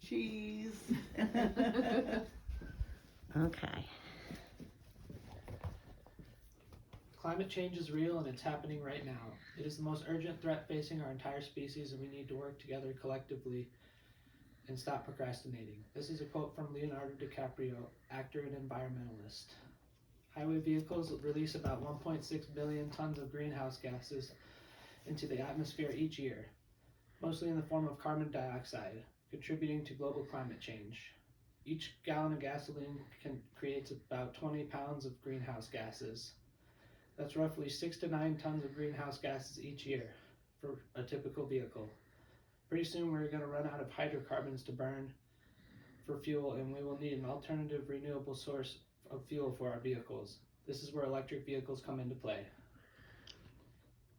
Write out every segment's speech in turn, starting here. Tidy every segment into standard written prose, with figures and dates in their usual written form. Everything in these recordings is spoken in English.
Cheese. Okay. Climate change is real and it's happening right now. It is the most urgent threat facing our entire species, and we need to work together collectively and stop procrastinating. This is a quote from Leonardo DiCaprio, actor and environmentalist. Highway vehicles release about 1.6 billion tons of greenhouse gases into the atmosphere each year, mostly in the form of carbon dioxide, contributing to global climate change. Each gallon of gasoline creates about 20 pounds of greenhouse gases. That's roughly 6 to 9 tons of greenhouse gases each year for a typical vehicle. Pretty soon we're going to run out of hydrocarbons to burn for fuel, and we will need an alternative renewable source of fuel for our vehicles. This is where electric vehicles come into play.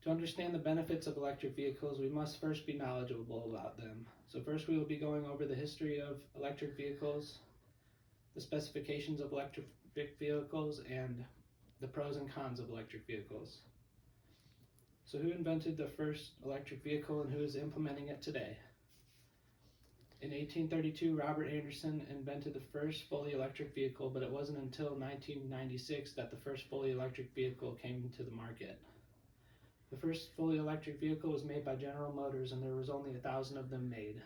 To understand the benefits of electric vehicles, we must first be knowledgeable about them. So first we will be going over the history of electric vehicles, the specifications of electric vehicles, and the pros and cons of electric vehicles. So who invented the first electric vehicle and who is implementing it today? In 1832, Robert Anderson invented the first fully electric vehicle, but it wasn't until 1996 that the first fully electric vehicle came to the market. The first fully electric vehicle was made by General Motors, and there was only 1,000 of them made.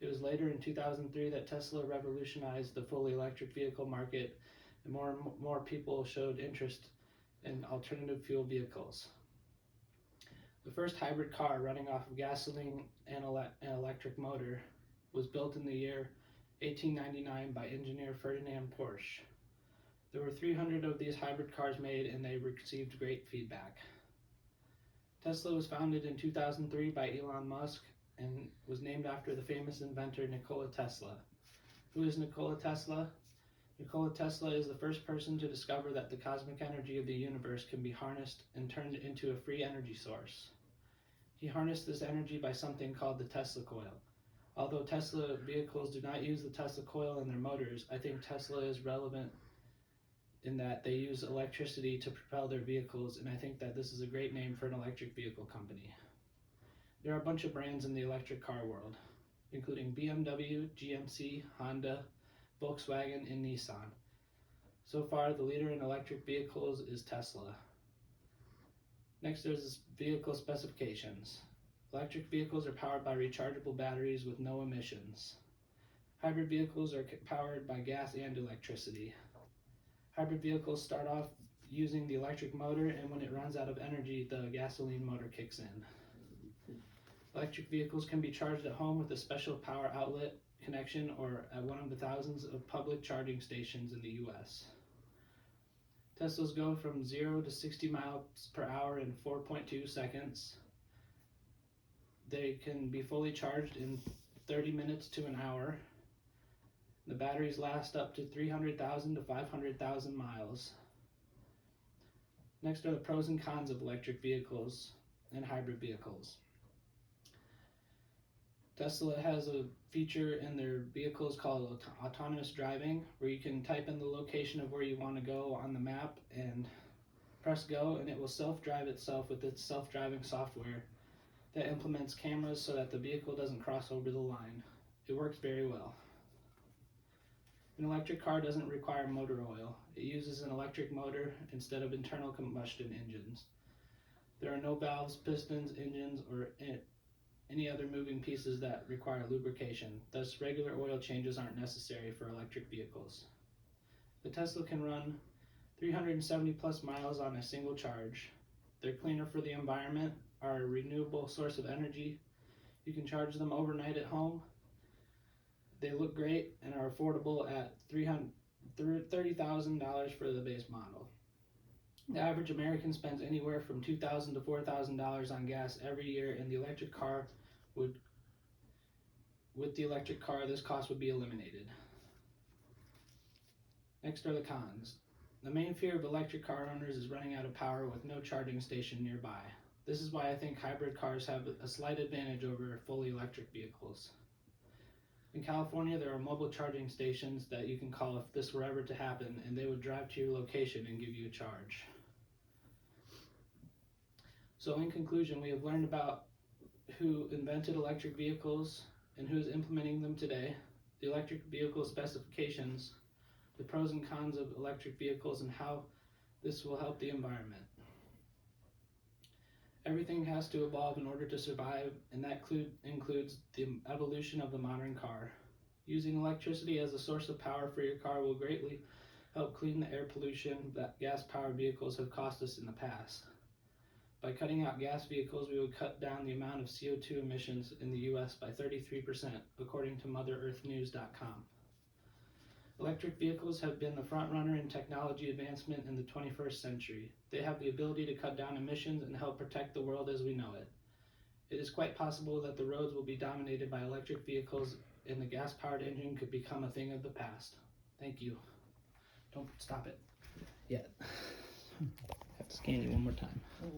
It was later in 2003 that Tesla revolutionized the fully electric vehicle market, and more people showed interest in alternative fuel vehicles. The first hybrid car running off of gasoline and an electric motor was built in the year 1899 by engineer Ferdinand Porsche. There were 300 of these hybrid cars made, and they received great feedback. Tesla was founded in 2003 by Elon Musk and was named after the famous inventor Nikola Tesla. Who is Nikola Tesla? Nikola Tesla is the first person to discover that the cosmic energy of the universe can be harnessed and turned into a free energy source. He harnessed this energy by something called the Tesla coil. Although Tesla vehicles do not use the Tesla coil in their motors, I think Tesla is relevant in that they use electricity to propel their vehicles, and I think that this is a great name for an electric vehicle company. There are a bunch of brands in the electric car world, including BMW, GMC, Honda, Volkswagen, and Nissan. So far, the leader in electric vehicles is Tesla. Next, there's vehicle specifications. Electric vehicles are powered by rechargeable batteries with no emissions. Hybrid vehicles are powered by gas and electricity. Hybrid vehicles start off using the electric motor, and when it runs out of energy, the gasoline motor kicks in. Electric vehicles can be charged at home with a special power outlet connection or at one of the thousands of public charging stations in the US. Teslas go from 0 to 60 miles per hour in 4.2 seconds. They can be fully charged in 30 minutes to an hour. The batteries last up to 300,000 to 500,000 miles. Next are the pros and cons of electric vehicles and hybrid vehicles. Tesla has a feature in their vehicles called autonomous driving, where you can type in the location of where you want to go on the map and press go, and it will self-drive itself with its self-driving software that implements cameras so that the vehicle doesn't cross over the line. It works very well. An electric car doesn't require motor oil. It uses an electric motor instead of internal combustion engines. There are no valves, pistons, engines, or any other moving pieces that require lubrication. Thus, regular oil changes aren't necessary for electric vehicles. The Tesla can run 370 plus miles on a single charge. They're cleaner for the environment, are a renewable source of energy. You can charge them overnight at home. They look great and are affordable at $30,000 for the base model. The average American spends anywhere from $2,000 to $4,000 on gas every year, and with the electric car, this cost would be eliminated. Next are the cons. The main fear of electric car owners is running out of power with no charging station nearby. This is why I think hybrid cars have a slight advantage over fully electric vehicles. In California, there are mobile charging stations that you can call if this were ever to happen, and they would drive to your location and give you a charge. So in conclusion, we have learned about who invented electric vehicles and who is implementing them today. the electric vehicle specifications, the pros and cons of electric vehicles, and how this will help the environment. Everything has to evolve in order to survive, and that includes the evolution of the modern car. Using electricity as a source of power for your car will greatly help clean the air pollution that gas-powered vehicles have cost us in the past. By cutting out gas vehicles, we would cut down the amount of CO2 emissions in the U.S. by 33%, according to MotherEarthNews.com. Electric vehicles have been the front runner in technology advancement in the 21st century. They have the ability to cut down emissions and help protect the world as we know it. It is quite possible that the roads will be dominated by electric vehicles and the gas-powered engine could become a thing of the past. Thank you. Don't stop it yet. I have to scan you one more time. Okay.